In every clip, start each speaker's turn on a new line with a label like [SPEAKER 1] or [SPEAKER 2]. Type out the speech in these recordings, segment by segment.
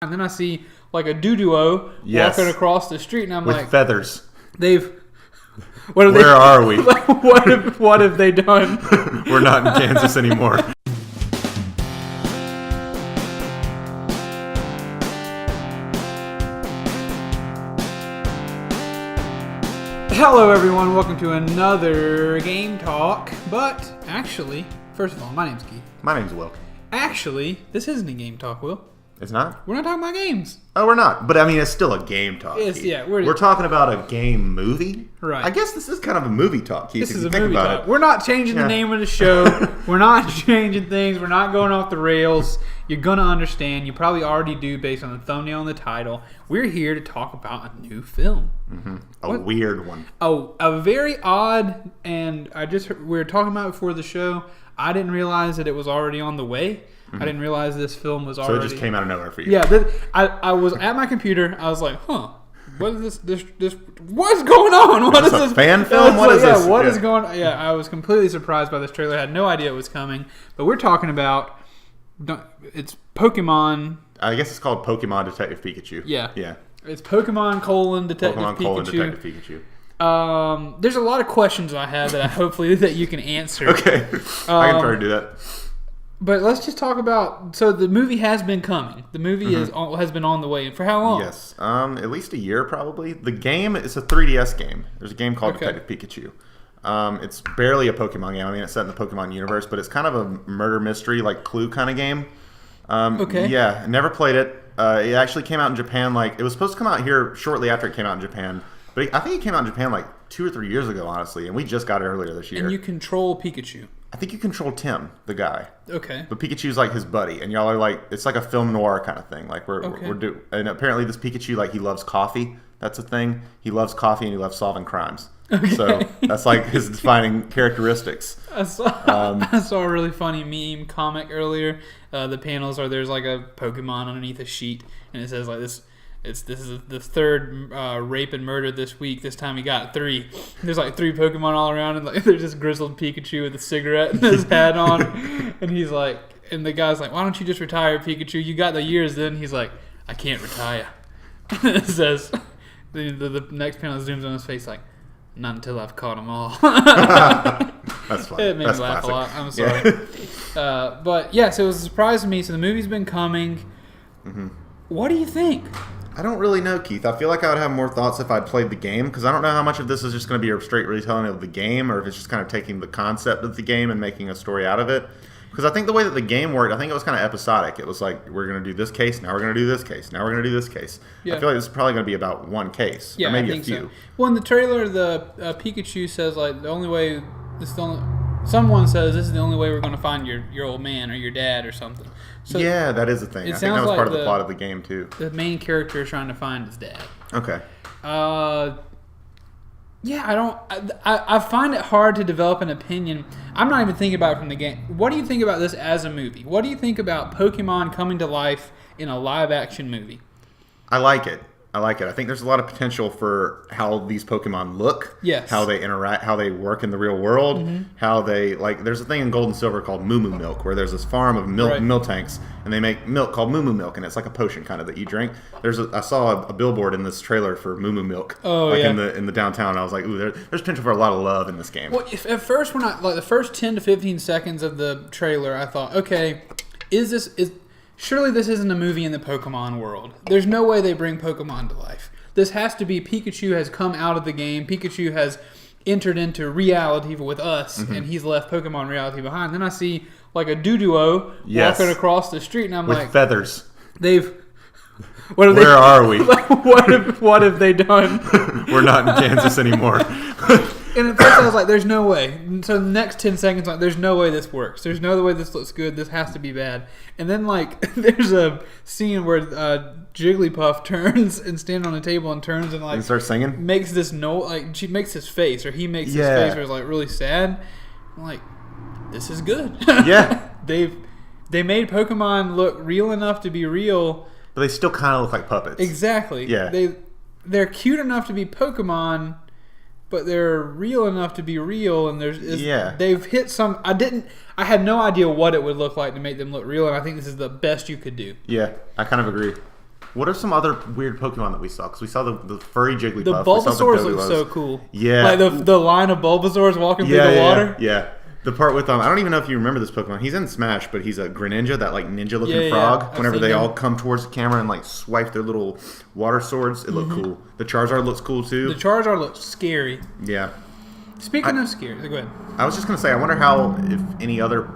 [SPEAKER 1] And then I see like a doo-doo-o walking across the street, and I'm
[SPEAKER 2] with
[SPEAKER 1] like,
[SPEAKER 2] feathers.
[SPEAKER 1] Where
[SPEAKER 2] are we?
[SPEAKER 1] What have they done?
[SPEAKER 2] We're not in Kansas anymore.
[SPEAKER 1] Hello everyone, welcome to another Game Talk. But actually, first of all, my name's Keith.
[SPEAKER 2] My name's Will.
[SPEAKER 1] Actually, this isn't a Game Talk, Will.
[SPEAKER 2] It's not?
[SPEAKER 1] We're not talking about games.
[SPEAKER 2] Oh, we're not. But I mean, it's still a game talk.
[SPEAKER 1] Yeah,
[SPEAKER 2] we're talking about a game movie.
[SPEAKER 1] Right.
[SPEAKER 2] I guess this is kind of a movie talk, Keith.
[SPEAKER 1] This is a movie talk. We're not changing the name of the show. We're not changing things. We're not going off the rails. You're going to understand. You probably already do based on the thumbnail and the title. We're here to talk about a new film.
[SPEAKER 2] Mm-hmm. A weird one.
[SPEAKER 1] Oh, a very odd, and we were talking about it before the show. I didn't realize that it was already on the way. I didn't realize this film was already...
[SPEAKER 2] So it just came out of nowhere for you.
[SPEAKER 1] Yeah, I was at my computer. I was like, what is this what's going on? What is this?
[SPEAKER 2] Fan film? What is this?
[SPEAKER 1] What is going on? Yeah, I was completely surprised by this trailer. I had no idea it was coming. But we're talking about... It's Pokemon...
[SPEAKER 2] I guess it's called Pokemon Detective Pikachu.
[SPEAKER 1] Yeah.
[SPEAKER 2] Yeah.
[SPEAKER 1] It's Pokemon: Detective Pikachu. There's a lot of questions I have that hopefully that you can answer.
[SPEAKER 2] Okay. I can try to do that.
[SPEAKER 1] But let's just talk about... So the movie has been coming. The movie has been on the way. And for how long?
[SPEAKER 2] Yes. At least a year probably. The game is a 3DS game. There's a game called Detective Pikachu. It's barely a Pokemon game. I mean, it's set in the Pokemon universe, but it's kind of a murder mystery, like Clue kind of game. Yeah, never played it. It actually came out in Japan. It was supposed to come out here shortly after it came out in Japan. But I think it came out in Japan 2 or 3 years ago, honestly. And we just got it earlier this year.
[SPEAKER 1] And you control Pikachu.
[SPEAKER 2] I think you control Tim, the guy.
[SPEAKER 1] Okay.
[SPEAKER 2] But Pikachu's his buddy, and y'all are it's like a film noir kind of thing. And apparently this Pikachu, he loves coffee. That's a thing. He loves coffee and he loves solving crimes. Okay. So that's his defining characteristics.
[SPEAKER 1] I saw a really funny meme comic earlier. The panels are there's a Pokemon underneath a sheet, and it says this. This is the third rape and murder this week. This time he got 3. There's 3 Pokemon all around, and there's this grizzled Pikachu with a cigarette and his hat on, and he's and the guy's why don't you just retire, Pikachu? You got the years. Then he's I can't retire. And it says the next panel zooms on his face not until I've caught them all.
[SPEAKER 2] That's funny.
[SPEAKER 1] It made me laugh a lot. I'm sorry. Yeah. But yeah, so it was a surprise to me. So the movie's been coming. Mm-hmm. What do you think?
[SPEAKER 2] I don't really know, Keith. I feel like I would have more thoughts if I'd played the game, because I don't know how much of this is just going to be a straight retelling of the game, or if it's just kind of taking the concept of the game and making a story out of it. Because I think the way that the game worked, I think it was kind of episodic. It was we're going to do this case, now we're going to do this case, now we're going to do this case. Yeah. I feel like this is probably going to be about one case, or maybe
[SPEAKER 1] I think
[SPEAKER 2] a few.
[SPEAKER 1] So. Well, in the trailer, the Pikachu says the only way someone says this is the only way we're going to find your old man or your dad or something. So
[SPEAKER 2] yeah, that is a thing. I think that was part of the plot of the game too.
[SPEAKER 1] The main character is trying to find his dad.
[SPEAKER 2] Okay.
[SPEAKER 1] Yeah, I find it hard to develop an opinion. I'm not even thinking about it from the game. What do you think about this as a movie? What do you think about Pokemon coming to life in a live action movie?
[SPEAKER 2] I like it. I think there's a lot of potential for how these Pokemon look,
[SPEAKER 1] yes,
[SPEAKER 2] how they interact, how they work in the real world, how they there's a thing in Gold and Silver called Moo Moo Milk, where there's this farm of milk tanks, and they make milk called Moo Moo Milk, and it's like a potion kind of that you drink. I saw a billboard in this trailer for Moo Moo Milk, in the downtown. And I was like, ooh, there's potential for a lot of love in this game.
[SPEAKER 1] Well, at first when the first 10 to 15 seconds of the trailer, I thought, okay, surely this isn't a movie in the Pokemon world. There's no way they bring Pokemon to life. This has to be Pikachu has come out of the game. Pikachu has entered into reality with us, and he's left Pokemon reality behind. Then I see a doo-doo-o walking across the street, and I'm
[SPEAKER 2] with feathers.
[SPEAKER 1] Where
[SPEAKER 2] are we?
[SPEAKER 1] What have they done?
[SPEAKER 2] We're not in Kansas anymore.
[SPEAKER 1] And at first I was there's no way. And so the next 10 seconds, there's no way this works. There's no way this looks good. This has to be bad. And then, there's a scene where Jigglypuff turns and stands on a table and turns and,
[SPEAKER 2] starts singing?
[SPEAKER 1] Makes this note, she makes his face, or he makes his face where it's, really sad. I'm this is good.
[SPEAKER 2] Yeah.
[SPEAKER 1] They made Pokemon look real enough to be real.
[SPEAKER 2] But they still kind of look like puppets.
[SPEAKER 1] Exactly.
[SPEAKER 2] Yeah.
[SPEAKER 1] They're cute enough to be Pokemon, but they're real enough to be real, and they've hit some... I had no idea what it would look like to make them look real, and I think this is the best you could do.
[SPEAKER 2] Yeah, I kind of agree. What are some other weird Pokemon that we saw? Because we saw the furry Jigglypuff.
[SPEAKER 1] The Bulbasaurs look so cool.
[SPEAKER 2] Yeah.
[SPEAKER 1] Like the line of Bulbasaurs walking through the water.
[SPEAKER 2] Yeah. The part with I don't even know if you remember this Pokemon. He's in Smash, but he's a Greninja, that like ninja looking frog. Whenever they all come towards the camera and like swipe their little water swords, it looked cool. The Charizard looks cool too.
[SPEAKER 1] The Charizard looks scary.
[SPEAKER 2] Yeah.
[SPEAKER 1] Speaking of scary, go ahead.
[SPEAKER 2] I was just gonna say, I wonder if any other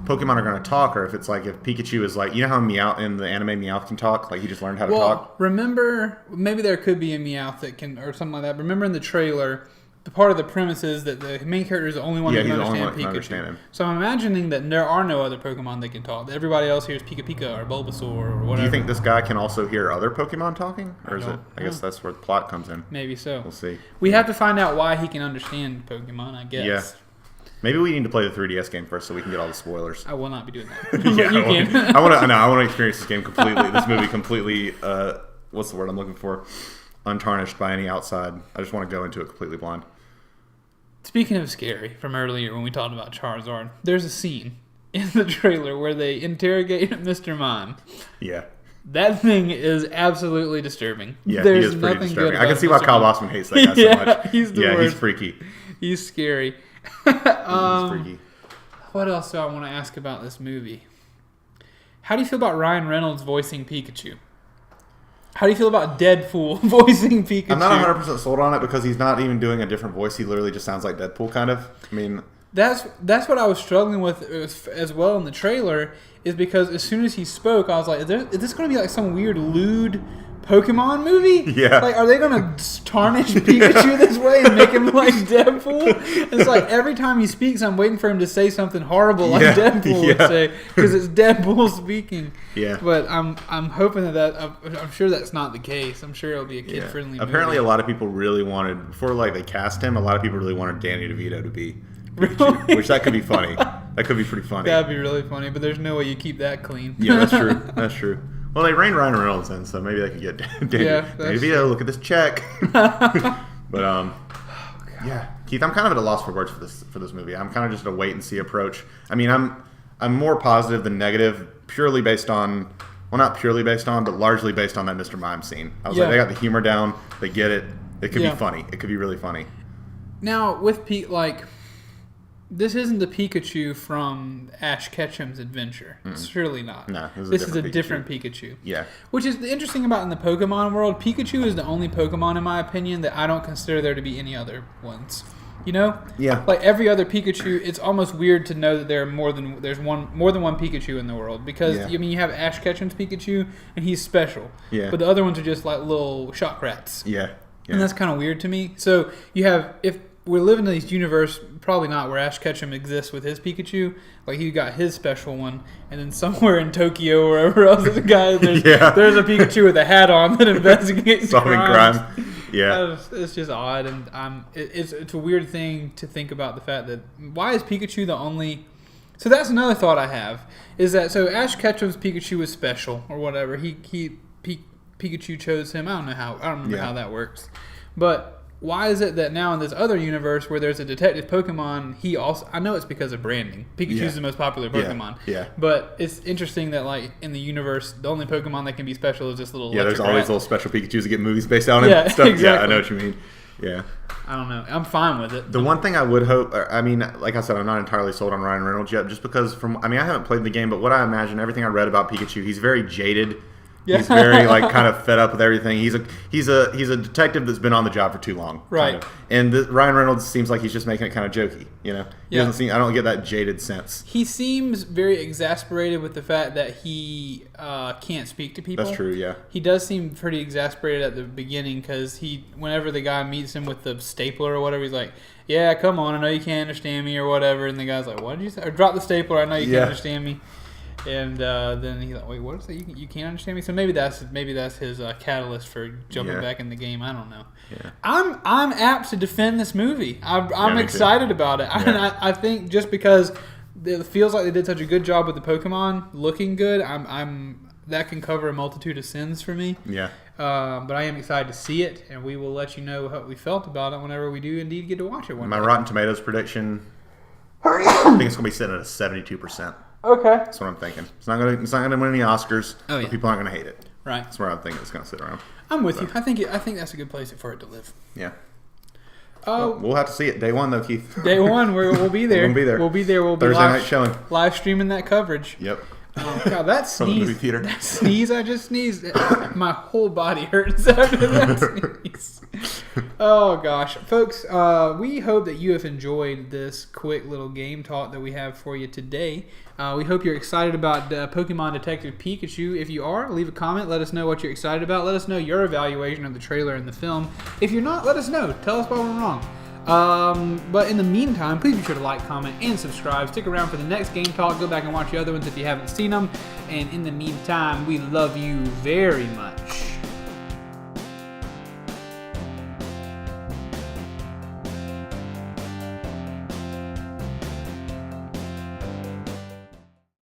[SPEAKER 2] Pokemon are going to talk, or if it's like if Pikachu is like, you know how Meowth in the anime Meowth can talk, like he just learned how to talk.
[SPEAKER 1] Remember, maybe there could be a Meowth that can, or something like that. But remember in the trailer, the part of the premise is that the main character is the only one that can understand Pikachu. Understand him. So I'm imagining that there are no other Pokemon that can talk. That everybody else hears Pika Pika or Bulbasaur or whatever.
[SPEAKER 2] Do you think this guy can also hear other Pokemon talking, or is it? I guess that's where the plot comes in.
[SPEAKER 1] Maybe so.
[SPEAKER 2] We'll see.
[SPEAKER 1] We have to find out why he can understand Pokemon, I guess. Yeah.
[SPEAKER 2] Maybe we need to play the 3DS game first so we can get all the spoilers.
[SPEAKER 1] I will not be doing that. Yeah, you can.
[SPEAKER 2] I want to experience this game completely. This movie completely. What's the word I'm looking for? Untarnished by any outside. I just want to go into it completely blind.
[SPEAKER 1] Speaking of scary, from earlier when we talked about Charizard, there's a scene in the trailer where they interrogate Mr. Mime.
[SPEAKER 2] Yeah.
[SPEAKER 1] That thing is absolutely disturbing.
[SPEAKER 2] Yeah, he is pretty disturbing. I can see why Kyle Bossman hates that guy so much.
[SPEAKER 1] He's the worst.
[SPEAKER 2] He's freaky.
[SPEAKER 1] He's scary.
[SPEAKER 2] He's freaky.
[SPEAKER 1] What else do I want to ask about this movie? How do you feel about Ryan Reynolds voicing Pikachu? How do you feel about Deadpool voicing Pikachu?
[SPEAKER 2] I'm not 100% sold on it because he's not even doing a different voice. He literally just sounds like Deadpool, kind of. I mean,
[SPEAKER 1] that's what I was struggling with as well in the trailer, is because as soon as he spoke, I was like, is this going to be like some weird lewd Pokemon movie?
[SPEAKER 2] Yeah.
[SPEAKER 1] Like, are they going to tarnish Pikachu this way and make him like Deadpool? It's like every time he speaks, I'm waiting for him to say something horrible like Deadpool would say, because it's Deadpool speaking.
[SPEAKER 2] Yeah.
[SPEAKER 1] But I'm hoping that I'm sure that's not the case. I'm sure it'll be a kid-friendly movie.
[SPEAKER 2] Apparently, a lot of people really wanted, before like they cast him, a lot of people really wanted Danny DeVito to be Pikachu,
[SPEAKER 1] really?
[SPEAKER 2] which that could be funny. That could be pretty funny.
[SPEAKER 1] That'd be really funny, but there's no way you keep that clean.
[SPEAKER 2] Yeah, that's true. That's true. Well, they reined Ryan Reynolds in, so maybe they could get Danny DeVito. Look at this check. But yeah, Keith, I'm kind of at a loss for words for this movie. I'm kind of just a wait and see approach. I mean, I'm more positive than negative, purely based on, well, not purely based on, but largely based on that Mr. Mime scene. I was like, they got the humor down. They get it. It could be funny. It could be really funny.
[SPEAKER 1] Now with Pete, like, this isn't the Pikachu from Ash Ketchum's Adventure. It's surely not.
[SPEAKER 2] No,
[SPEAKER 1] this is a different Pikachu.
[SPEAKER 2] Yeah.
[SPEAKER 1] Which is interesting about in the Pokemon world. Pikachu is the only Pokemon, in my opinion, that I don't consider there to be any other ones. You know?
[SPEAKER 2] Yeah.
[SPEAKER 1] Like every other Pikachu, it's almost weird to know that there's more than one Pikachu in the world, because I mean, you have Ash Ketchum's Pikachu and he's special.
[SPEAKER 2] Yeah.
[SPEAKER 1] But the other ones are just like little shock rats.
[SPEAKER 2] Yeah.
[SPEAKER 1] And that's kind of weird to me. So you have, if we're living in this universe, probably not, where Ash Ketchum exists with his Pikachu. Like, he got his special one, and then somewhere in Tokyo or wherever else there's a guy, there's a Pikachu with a hat on that investigates crimes. Yeah. It's just odd, and it's a weird thing to think about the fact that, why is Pikachu the only... So that's another thought I have, is that, so Ash Ketchum's Pikachu is special, or whatever. Pikachu chose him. I don't remember how that works. But why is it that now in this other universe where there's a detective Pokemon, he also... I know it's because of branding. Pikachu's the most popular Pokemon.
[SPEAKER 2] Yeah.
[SPEAKER 1] But it's interesting that, like, in the universe, the only Pokemon that can be special is this little
[SPEAKER 2] there's always little special Pikachus that get movies based on it.
[SPEAKER 1] Yeah,
[SPEAKER 2] stuff.
[SPEAKER 1] Exactly.
[SPEAKER 2] Yeah, I know what you mean. Yeah.
[SPEAKER 1] I don't know. I'm fine with it.
[SPEAKER 2] The one thing I would hope... I mean, like I said, I'm not entirely sold on Ryan Reynolds yet, just because I haven't played the game, but what I imagine, everything I read about Pikachu, he's very jaded. Yeah. He's very kind of fed up with everything. He's a detective that's been on the job for too long,
[SPEAKER 1] right?
[SPEAKER 2] Kind of. And Ryan you seems like he's just making it kind of jokey, you know. He doesn't seem. I don't get that jaded sense.
[SPEAKER 1] He seems very exasperated with the fact that he can't speak to people.
[SPEAKER 2] That's true. Yeah.
[SPEAKER 1] He does seem pretty exasperated at the beginning, because whenever the guy meets him with the stapler or whatever, he's like, "Yeah, come on, I know you can't understand me," or whatever. And the guy's like, "What did you say?" Or, "Drop the stapler, I know you can't understand me." And then he's like, "Wait, what is that? You can't understand me?" So maybe that's his catalyst for jumping back in the game. I don't know. Yeah. I'm apt to defend this movie. I'm excited about it. Yeah. And I think just because it feels like they did such a good job with the Pokemon looking good, that can cover a multitude of sins for me.
[SPEAKER 2] Yeah.
[SPEAKER 1] But I am excited to see it, and we will let you know what we felt about it whenever we do indeed get to watch it.
[SPEAKER 2] My Rotten Tomatoes prediction, I think it's going to be sitting at a 72%.
[SPEAKER 1] Okay.
[SPEAKER 2] That's what I'm thinking. It's not gonna win any Oscars, but people aren't gonna hate it.
[SPEAKER 1] Right.
[SPEAKER 2] That's where I think it's going to sit around.
[SPEAKER 1] I'm with you. I think that's a good place for it to live.
[SPEAKER 2] Yeah. Well, we'll have to see it. Day 1, though, Keith.
[SPEAKER 1] Day 1, we'll be there.
[SPEAKER 2] We'll be there.
[SPEAKER 1] We'll be there. We'll be
[SPEAKER 2] Thursday night showing.
[SPEAKER 1] Live streaming that coverage.
[SPEAKER 2] Yep.
[SPEAKER 1] Oh, God, that sneeze.
[SPEAKER 2] Movie theater.
[SPEAKER 1] That sneeze I just sneezed. My whole body hurts after that sneeze. Oh, gosh. Folks, we hope that you have enjoyed this quick little game talk that we have for you today. We hope you're excited about Pokemon Detective Pikachu. If you are, leave a comment. Let us know what you're excited about. Let us know your evaluation of the trailer and the film. If you're not, let us know. Tell us why we're wrong. But in the meantime, please be sure to like, comment, and subscribe. Stick around for the next game talk. Go back and watch the other ones if you haven't seen them. And in the meantime, we love you very much.